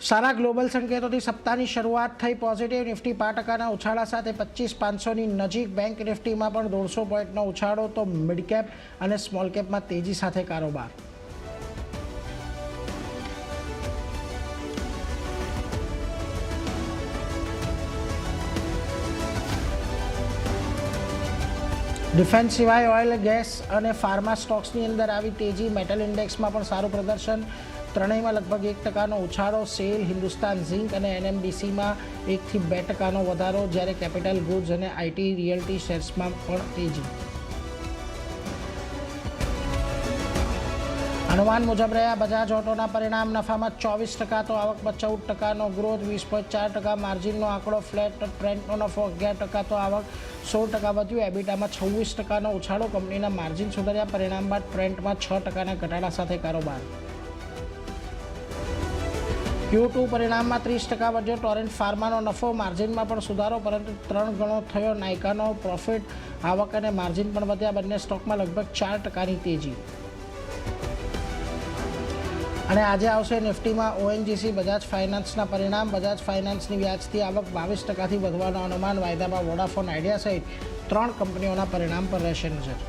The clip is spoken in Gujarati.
સારા ગ્લોબલ સંકેતોથી સપ્તાહની શરૂઆત થઈ પોઝિટિવ. નિફ્ટી 5% ઉછાળા સાથે 25,500ની નજીક. બેંક નિફ્ટીમાં પણ 150 પોઈન્ટનો ઉછાળો, તો મિડ કેપ અને સ્મોલ કેપમાં તેજી સાથે કારોબાર. ડિફેન્સ સિવાય ઓઇલ, ગેસ અને ફાર્મા સ્ટોક્સની અંદર આવી તેજી. મેટલ ઇન્ડેક્સમાં પણ સારું પ્રદર્શન, ત્રણેયમાં લગભગ 1%નો ઉછાળો. સેલ, હિન્દુસ્તાન ઝિંક અને એનએમડીસીમાં 1 થી 2%નો વધારો, જ્યારે કેપિટલ ગુડ્સ અને આઈટી રિયલ્ટી શેર્સમાં પણ તેજી. અનુમાન મુજબ રહ્યા બજાજ ઓટોના પરિણામ. નફામાં 24%, તો આવકમાં 14%નો ગ્રોથ, 20.4%. માર્જિનનો આંકડો ફ્લેટ. ટ્રેન્ડનો નફો 11%, તો આવક 16% વધ્યું. એબિટામાં 26%નો ઉછાળો. કંપનીના માર્જિન સુધર્યા. પરિણામ બાદ ટ્રેન્ડમાં 6%ના ઘટાડા સાથે કારોબાર. Q2 પરિણામમાં 30% વધ્યો. ટોરેન્ટ ફાર્માનો નફો, માર્જિનમાં પણ સુધારો, પરંતુ 3 ગણો થયો. નાયકાનો પ્રોફિટ, આવક અને માર્જિન પણ વધ્યા. બંને સ્ટોકમાં લગભગ 4%ની તેજી. અને આજે આવશે નિફ્ટીમાં ઓએનજીસી, બજાજ ફાઇનાન્સના પરિણામ. બજાજ ફાઇનાન્સની વ્યાજથી આવક 22%થી વધવાનો અનુમાન. વાયદામાં વોડાફોન, આઈડિયા સહિત 3 કંપનીઓના પરિણામ પર રહેશે નજર.